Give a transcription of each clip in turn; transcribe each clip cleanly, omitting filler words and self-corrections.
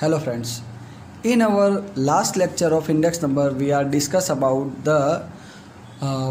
Hello friends. In our last lecture of index number, we are discuss about the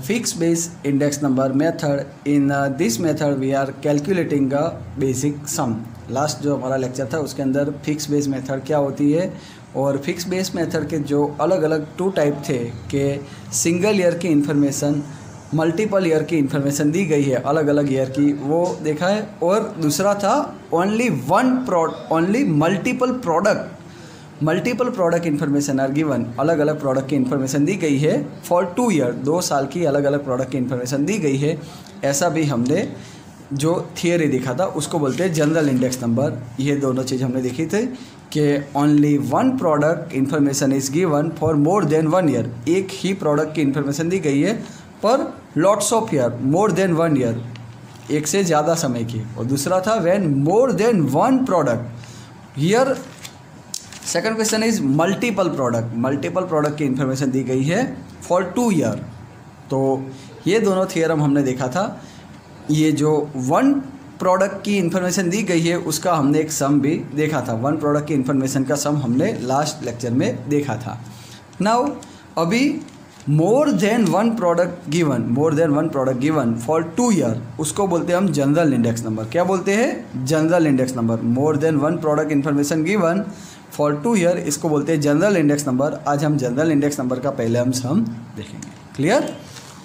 fixed base index number method. In this method, we are calculating a basic sum. Last जो हमारा lecture था उसके अंदर fix base method क्या होती है और fix base method के जो अलग अलग टू टाइप थे कि सिंगल ईयर की इन्फॉर्मेशन, मल्टीपल ईयर की इन्फॉर्मेशन दी गई है अलग अलग ईयर की, वो देखा है। और दूसरा था only multiple product information are given, अलग अलग प्रोडक्ट की इन्फॉर्मेशन दी गई है फॉर 2 ईयर, 2 साल की अलग अलग प्रोडक्ट की इन्फॉर्मेशन दी गई है। ऐसा भी हमने जो थियरी देखा था उसको बोलते हैं जनरल इंडेक्स नंबर। ये दोनों चीज़ हमने देखी थी कि only one product information is given for more than 1 year, एक ही प्रोडक्ट की इन्फॉर्मेशन दी गई है पर lots of year, more than 1 year, एक से ज़्यादा समय की। और दूसरा था when more than one product year. Second question is multiple product की इन्फॉर्मेशन दी गई है फॉर 2 ईयर। तो ये दोनों थियरम हमने देखा था। ये जो वन प्रोडक्ट की इन्फॉर्मेशन दी गई है उसका हमने एक सम भी देखा था, वन प्रोडक्ट की इन्फॉर्मेशन का सम हमने लास्ट लेक्चर में देखा था। नाउ अभी more than one product given for 2 year, उसको बोलते हैं हम जनरल इंडेक्स नंबर। क्या बोलते हैं? General index number. More than one product information given for 2 year, इसको बोलते हैं जनरल इंडेक्स नंबर। आज हम जनरल इंडेक्स नंबर का पहले हम सम देखेंगे। क्लियर?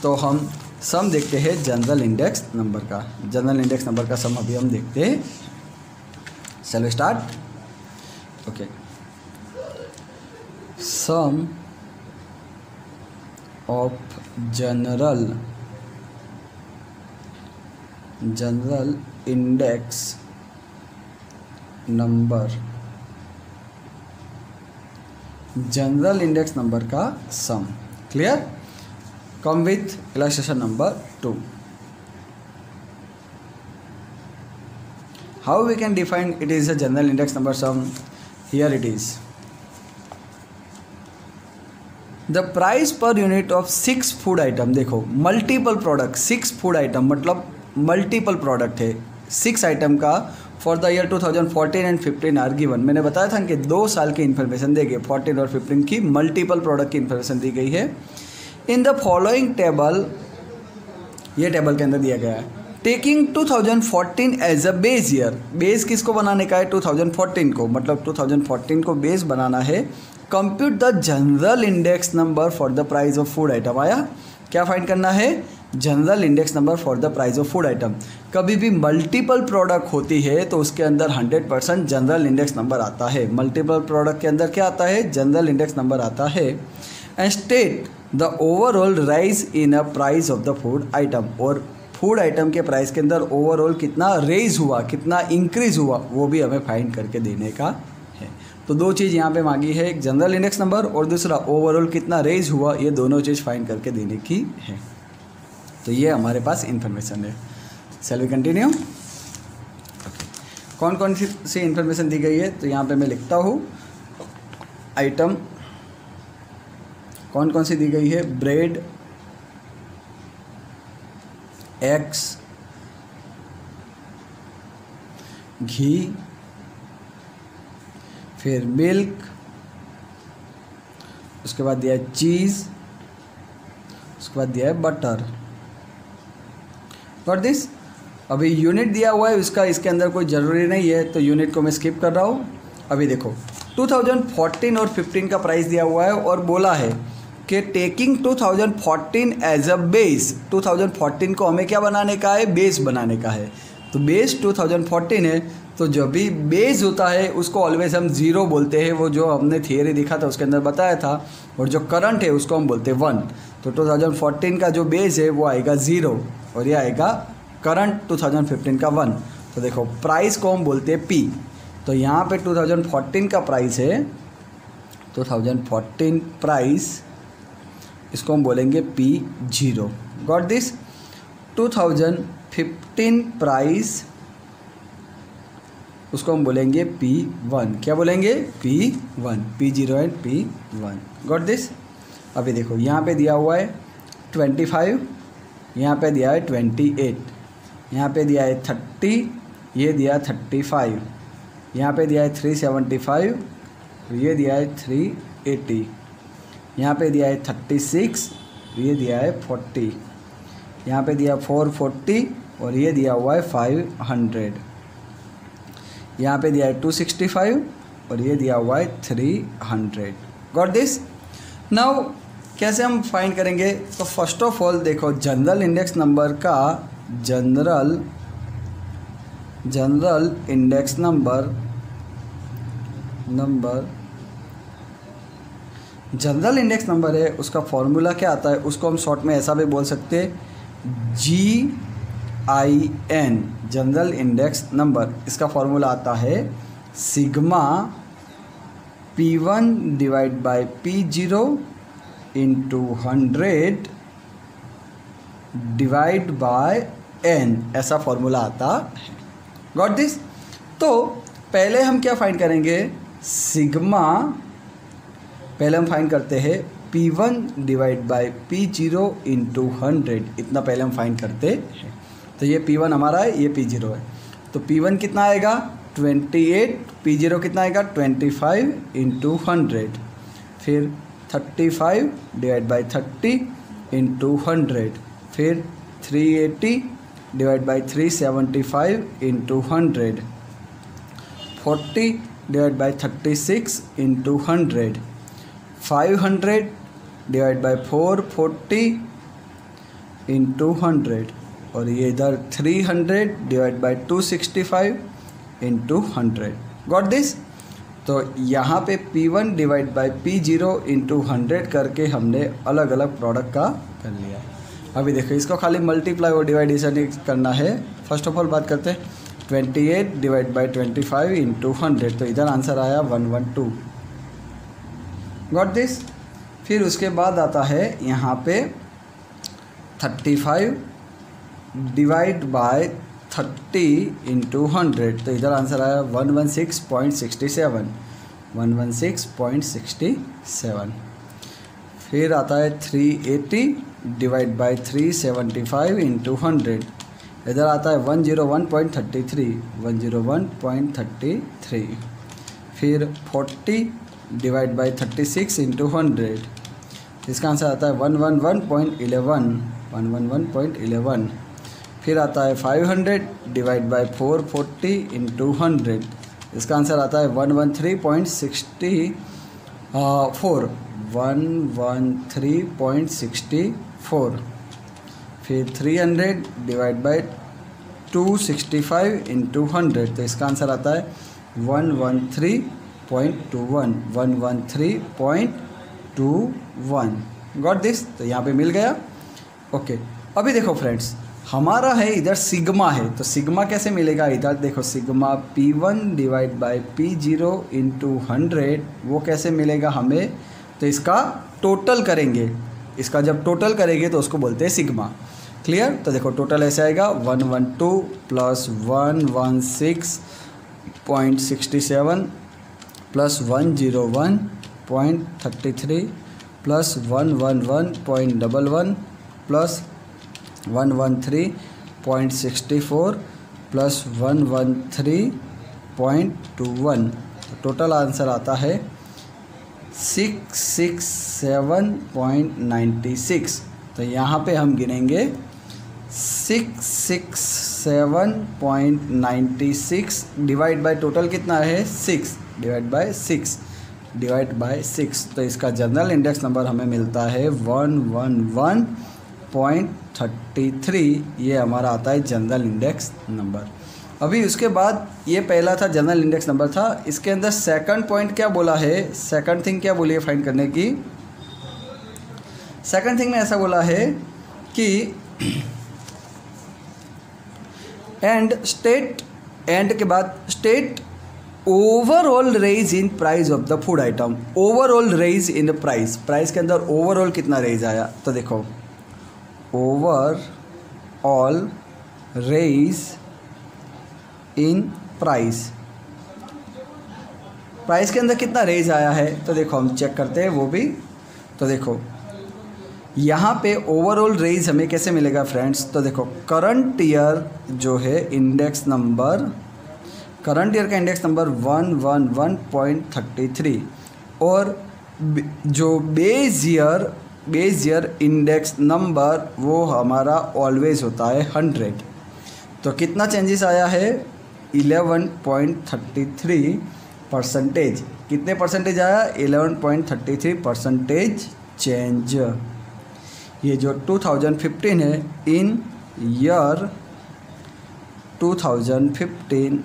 तो हम सम देखते हैं जनरल इंडेक्स नंबर का। जनरल इंडेक्स नंबर का सम अभी हम देखते हैं। चलो start. Okay, sum of general index number, general index number का sum. Clear? Come with illustration number 2। How we can define it is a general index number sum? Here it is the price per unit of 6 food item. देखो multiple product, 6 food item मतलब multiple product है 6 item का for the year 2014 and 15 are given. मैंने बताया था कि 2 साल की इन्फॉर्मेशन देंगे, 14 और 15 की मल्टीपल प्रोडक्ट की इन्फॉर्मेशन दी गई है। इन द फॉलोइंग टेबल, ये टेबल के अंदर दिया गया है, taking 2014 as a base year. Base किसको बनाने का है? 2014 को, मतलब 2014 को बेस बनाना है। Compute the general index number for the price of food item. आया? क्या फाइंड करना है? General index number for the price of food item. कभी भी मल्टीपल प्रोडक्ट होती है तो उसके अंदर 100% जनरल इंडेक्स नंबर आता है। मल्टीपल प्रोडक्ट के अंदर क्या आता है? जनरल इंडेक्स नंबर आता है। And state the overall rise in a price of the food item. और फूड आइटम के प्राइस के अंदर ओवरऑल कितना रेज हुआ, कितना इंक्रीज हुआ, वो भी हमें फाइंड करके देने का है। तो 2 चीज़ यहाँ पे मांगी है, एक जनरल इंडेक्स नंबर और दूसरा ओवरऑल कितना रेज हुआ, ये दोनों चीज़ फाइंड करके देने की है। तो ये हमारे पास इंफॉर्मेशन है। Shall we continue? कौन कौन सी इंफॉर्मेशन दी गई है? तो यहाँ पे मैं लिखता हूँ आइटम कौन कौन सी दी गई है। ब्रेड, एग्स, घी, फिर मिल्क, उसके बाद दिया है चीज़, उसके बाद दिया है बटर। Got this? अभी यूनिट दिया हुआ है उसका, इसके अंदर कोई ज़रूरी नहीं है तो यूनिट को मैं स्किप कर रहा हूँ। अभी देखो 2014 और 15 का प्राइस दिया हुआ है और बोला है कि टेकिंग 2014 एज अ बेस। 2014 को हमें क्या बनाने का है? बेस बनाने का है। तो बेस 2014 है, तो जो भी बेस होता है उसको ऑलवेज हम 0 बोलते हैं। वो जो हमने थियरी देखा था उसके अंदर बताया था। और जो करंट है उसको हम बोलते हैं 1। तो 2014 का जो बेस है वो आएगा 0 और ये आएगा करंट 2015 का 1। तो देखो प्राइस को हम बोलते हैं P। तो यहाँ पे 2014 का प्राइस है, 2014 प्राइस, इसको हम बोलेंगे P0। Got this? 2015 प्राइस, उसको हम बोलेंगे P1। क्या बोलेंगे? P1, P0 and P1। Got this? अभी देखो यहाँ पे दिया हुआ है 25, यहाँ पे दिया है 28, यहाँ पे दिया है 30, ये दिया 35, यहाँ पे दिया है 375, ये दिया है 380, यहाँ पे दिया है 36, ये दिया है 40, यहाँ पे दिया 440 और ये दिया हुआ है 500, यहाँ पे दिया है 265 और ये दिया हुआ है 300। Got this? नाउ कैसे हम फाइंड करेंगे? तो फर्स्ट ऑफ ऑल देखो, जनरल इंडेक्स नंबर का general index number general index number है, उसका फॉर्मूला क्या आता है? उसको हम शॉर्ट में ऐसा भी बोल सकते हैं, GIN, जनरल इंडेक्स नंबर। इसका फॉर्मूला आता है sigma P1 divide by P0 into 100 divide by n, ऐसा फॉर्मूला आता है। Got this? तो पहले हम क्या फाइंड करेंगे? सिग्मा, पहले हम फाइंड करते हैं P1 divide by P0 into 100, इतना पहले हम फाइंड करते हैं। तो ये P1 हमारा है, ये P0 है। तो P1 कितना आएगा? 28, P0 कितना आएगा? 25 इंटू 100, फिर 35 डिवाइड बाई 30 इंटू 100, फिर 380 divide by 375 into 100, 40 divide by 36 into 100, 500 divide by 440 into 100 और ये इधर 300 divide by 265 into 100। Got this? तो यहाँ पे P1 divide by P0 into 100 करके हमने अलग अलग प्रोडक्ट का कर लिया। अभी देखो, इसको खाली मल्टीप्लाई और डिवाइडेशन करना है। फर्स्ट ऑफ ऑल बात करते हैं 28 डिवाइड बाई 25 इंटू 100, तो इधर आंसर आया 112। Got this? फिर उसके बाद आता है यहाँ पे 35 डिवाइड बाय 30 इंटू 100, तो इधर आंसर आया 116.67, 116.67। फिर आता है 380 डिवाइड बाय 375 इंटू 100, इधर आता है 101.33, 101.33। फिर 40 डिवाइड बाय 36 इंटू 100, इसका आंसर आता है 111.11, 111.11। फिर आता है 500 डिवाइड बाय 440 इंटू 100, इसका आंसर आता है 113.64, 113.64। फिर 300 डिवाइड बाय 265 इंटू 100, तो इसका आंसर आता है 113.21, 113.21। Got this? तो यहाँ पे मिल गया। ओके, अभी देखो फ्रेंड्स, हमारा है इधर सिग्मा है, तो सिग्मा कैसे मिलेगा? इधर देखो, sigma P1 divide by P0 into 100, वो कैसे मिलेगा हमें? तो इसका टोटल करेंगे, इसका जब टोटल करेंगे तो उसको बोलते हैं सिग्मा। क्लियर? तो देखो टोटल ऐसे आएगा 112 plus 116.67 plus 101.33 plus 111.11 plus 113.64 plus 113.21, तो टोटल आंसर आता है 667.96। तो यहाँ पे हम गिनेंगे 667.96 डिवाइड बाय टोटल कितना है? 6 डिवाइड बाय 6, तो इसका जनरल इंडेक्स नंबर हमें मिलता है 111.33। ये हमारा आता है जनरल इंडेक्स नंबर। अभी उसके बाद ये पहला था जनरल इंडेक्स नंबर था, इसके अंदर सेकंड पॉइंट क्या बोला है? सेकंड थिंग क्या बोली है फाइंड करने की? सेकंड थिंग में ऐसा बोला है कि एंड के बाद state overall rise in price of the food item. Overall rise in price, price के अंदर ओवरऑल कितना रेज आया? तो देखो, overall rise in price, price के अंदर कितना रेज आया है? तो देखो हम चेक करते हैं वो भी। तो देखो यहाँ पे ओवरऑल रेज हमें कैसे मिलेगा फ्रेंड्स? तो देखो करंट ईयर जो है करंट ईयर का इंडेक्स नंबर 111.33, और जो बेस ईयर इंडेक्स नंबर वो हमारा ऑलवेज होता है 100। तो कितना चेंजेस आया है 11.33%। कितने परसेंटेज आया 11.33% चेंज। ये जो 2015 है, इन ईयर 2015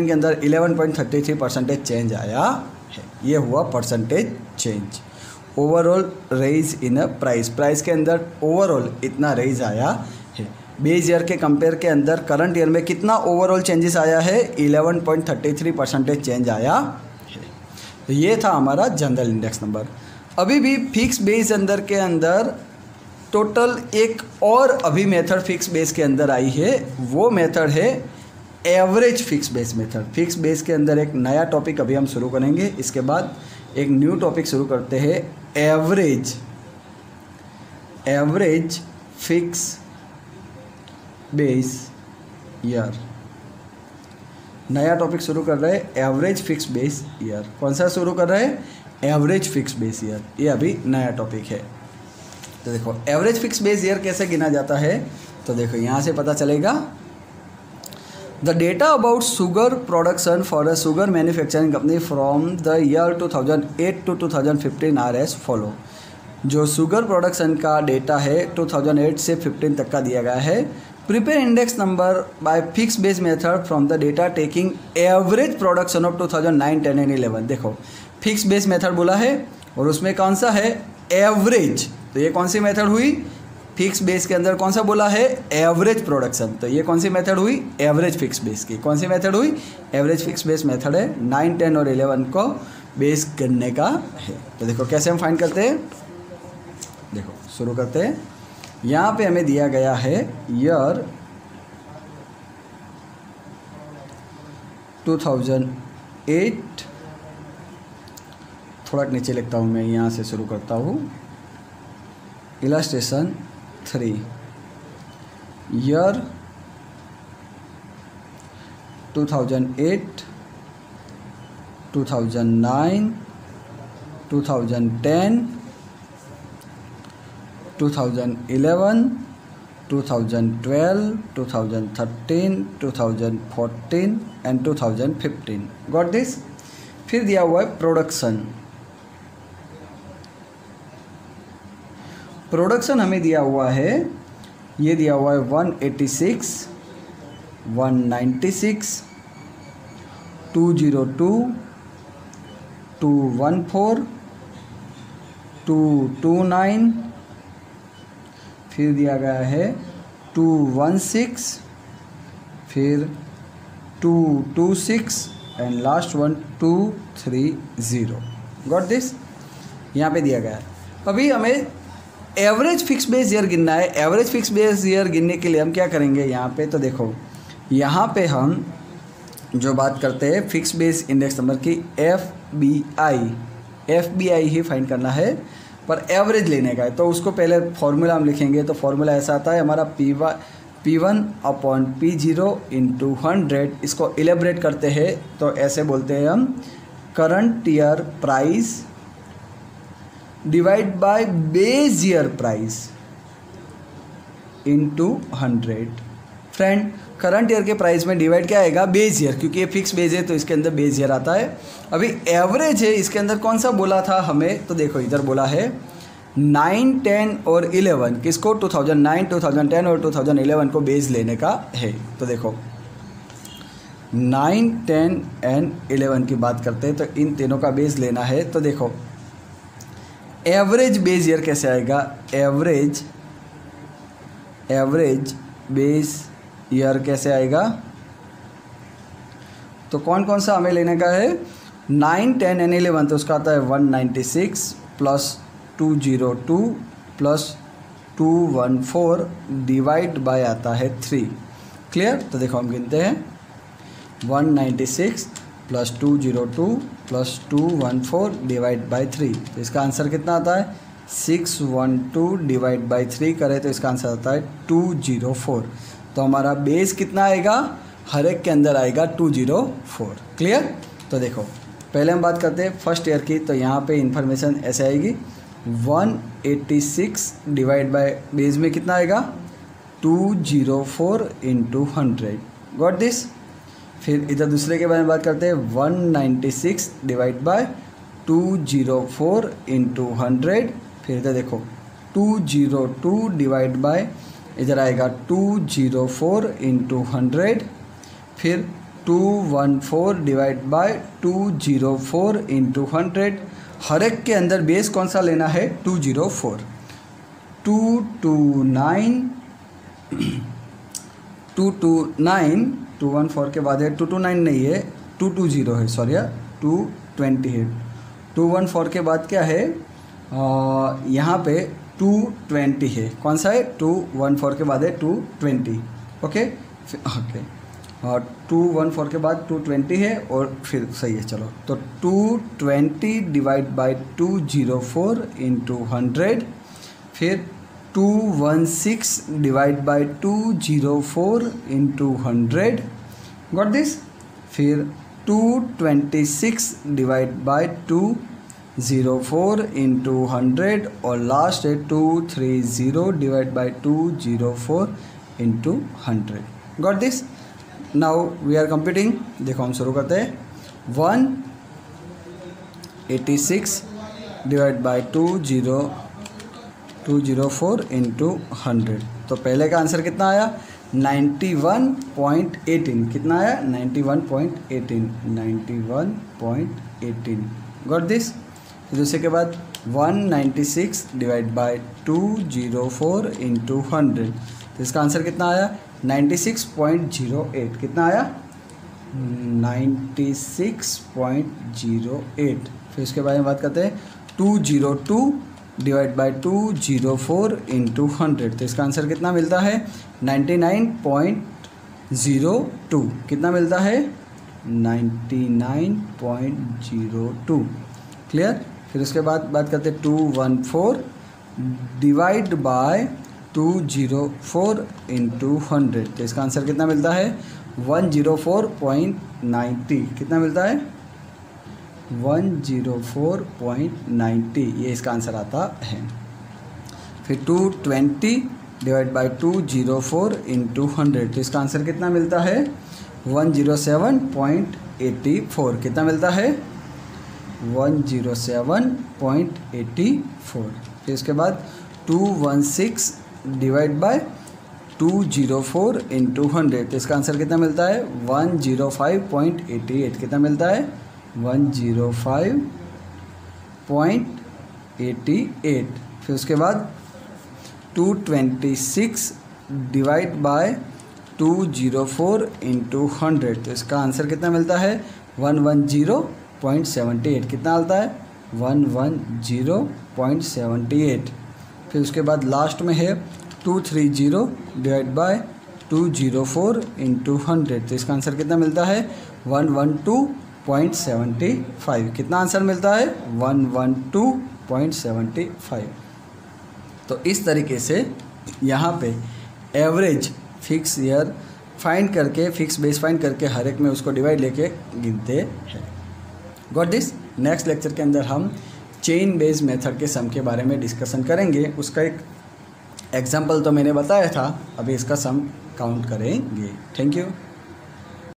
के अंदर 11.33% चेंज आया है। ये हुआ percentage change. Overall rise in a price के अंदर ओवरऑल इतना रेज आया है। बेस ईयर के कंपेयर के अंदर करंट ईयर में कितना ओवरऑल चेंजेस आया है 11.33% चेंज आया है। तो ये था हमारा जनरल इंडेक्स नंबर। अभी भी फिक्स बेस अंदर के अंदर टोटल एक और अभी मेथड फिक्स बेस के अंदर आई है, वो मेथड है average fix base method. Fix base के अंदर एक नया टॉपिक अभी हम शुरू करेंगे, इसके बाद एक न्यू टॉपिक शुरू करते हैं एवरेज फिक्स बेस ईयर। नया टॉपिक शुरू कर रहे हैं एवरेज फिक्स बेस ईयर। कौन सा शुरू कर रहे हैं एवरेज फिक्स बेस ईयर, ये अभी नया टॉपिक है। तो देखो एवरेज फिक्स बेस ईयर कैसे गिना जाता है, तो देखो यहाँ से पता चलेगा। The data about sugar production for a sugar manufacturing company from the year 2008 to 2015 are as follow. जो शुगर प्रोडक्शन का डेटा है 2008 से 15 तक का दिया गया है। Prepare index number by fix base method from the data taking average production of 2009, 10 and 11। देखो फिक्स बेस मेथड बोला है और उसमें कौन सा है एवरेज। तो ये कौन सी मेथड हुई फिक्स बेस के अंदर, कौन सा बोला है एवरेज प्रोडक्शन। तो ये कौन सी मेथड हुई एवरेज फिक्स बेस की। कौन सी मेथड हुई एवरेज फिक्स बेस मेथड है। 9, 10 और 11 को बेस करने का है। तो देखो कैसे हम फाइंड करते हैं, देखो शुरू करते हैं। यहाँ पे हमें दिया गया है ईयर 2008। थोड़ा नीचे लिखता हूँ मैं, यहाँ से शुरू करता हूँ। Illustration 3 year 2008, 2009, 2010, 2011, 2012, 2013, 2014 and 2015। Got this. फिर दिया हुआ है प्रोडक्शन हमें दिया हुआ है, ये दिया हुआ है 186, 196, 202, 214, 229, फिर दिया गया है 216, फिर 226 and last one 230। Got this. यहाँ पे दिया गया है। अभी हमें एवरेज फिक्स बेस ईयर गिनना है। एवरेज फिक्स बेस ईयर गिनने के लिए हम क्या करेंगे यहाँ पे, तो देखो यहाँ पे हम जो बात करते हैं फिक्स बेस इंडेक्स नंबर की FBI ही फाइंड करना है, पर एवरेज लेने का है। तो उसको पहले फॉर्मूला हम लिखेंगे। तो फॉर्मूला ऐसा आता है हमारा P1/P0 × 100। इसको इलेबरेट करते हैं तो ऐसे बोलते हैं हम current year price divide by base year price into 100। Friend current year के प्राइस में डिवाइड क्या आएगा बेस ईयर, क्योंकि ये फिक्स बेस है तो इसके अंदर बेस ईयर आता है। अभी एवरेज है, इसके अंदर कौन सा बोला था हमें, तो देखो इधर बोला है 9, 10 और 11। किसको 2009, 2010 और 2011 को बेस लेने का है। तो देखो 9, 10 एंड 11 की बात करते हैं तो इन तीनों का बेस लेना है। तो देखो एवरेज बेस ईयर कैसे आएगा, एवरेज बेस ईयर कैसे आएगा, तो कौन कौन सा हमें लेने का है 9, 10 एंड 11। तो उसका आता है 196 प्लस 202 प्लस 214 डिवाइड बाय आता है 3। क्लियर। तो देखो हम गिनते हैं 196 प्लस 202 प्लस 214 डिवाइड बाई 3। तो इसका आंसर कितना आता है 612 डिवाइड बाई 3 करें तो इसका आंसर आता है 204। तो हमारा बेस कितना आएगा, हर एक के अंदर आएगा 204। क्लियर। तो देखो पहले हम बात करते हैं फर्स्ट ईयर की, तो यहाँ पे इन्फॉर्मेशन ऐसे आएगी 186 डिवाइड बाय बेस में कितना आएगा 204 इंटू 100, गॉट दिस। फिर इधर दूसरे के बारे में बात करते हैं 196 डिवाइड बाय 204 इंटू 100। फिर इधर देखो 202 डिवाइड बाय, इधर आएगा 204 इंटू 100। फिर 214 डिवाइड बाय 204 इंटू 100। हर एक के अंदर बेस कौन सा लेना है 204। 229 214 के बाद है 229 नहीं है 220 है, सॉरी 220 है। 214 के बाद क्या है यहाँ पे 220 है, कौन सा है 214 के बाद है 220, ओके ओके। और 214 के बाद 220 है और फिर सही है, चलो तो 220 डिवाइड बाई 204 इंटू 100। फिर 216 divide by 204 into 100, got this. फिर 226 डिवाइड बाई 204 इंटू 100 और लास्ट है 230 divide by 204 into 100, got this. Now we are computing, देखो हम शुरू करते हैं 186 डिवाइड बाई 204 इंटू 100। तो पहले का आंसर कितना आया 91.18, कितना आया 91.18, गॉट दिस। दूसरे के बाद 196 डिवाइड बाई 204 इंटू 100, तो इसका आंसर कितना आया 96.08, कितना आया 96.08। फिर इसके बारे में बात करते हैं 202 डिवाइड बाई 204 इंटू 100, तो इसका आंसर कितना मिलता है 99.02, कितना मिलता है 99.02, क्लियर। फिर उसके बाद बात करते हैं 214 डिवाइड बाय 204 इंटू 100, तो इसका आंसर कितना मिलता है 104.90, कितना मिलता है 104.90, ये इसका आंसर आता है। फिर 220 डिवाइड बाई 204 इंटू 100, तो इसका आंसर कितना मिलता है 107.84, कितना मिलता है 107.84। फिर इसके बाद 216 डिवाइड बाय 204 इंटू 100, तो इसका आंसर कितना मिलता है 105.88, कितना मिलता है 105.88। फिर उसके बाद 226 डिवाइड बाय 204 इंटू 100, तो इसका आंसर कितना मिलता है 110.78, कितना आता है 110.78। फिर उसके बाद लास्ट में है 230 डिवाइड बाय 204 इंटू 100, तो इसका आंसर कितना मिलता है 112.75, कितना आंसर मिलता है 112.75। तो इस तरीके से यहाँ पे एवरेज फिक्स ईयर फाइंड करके, फिक्स बेस फाइंड करके हर एक में उसको डिवाइड लेके गिनते हैं, गॉट दिस। नेक्स्ट लेक्चर के अंदर हम चेन बेस मेथड के सम के बारे में डिस्कशन करेंगे। उसका एक एग्जाम्पल तो मैंने बताया था, अभी इसका सम काउंट करेंगे। Thank you.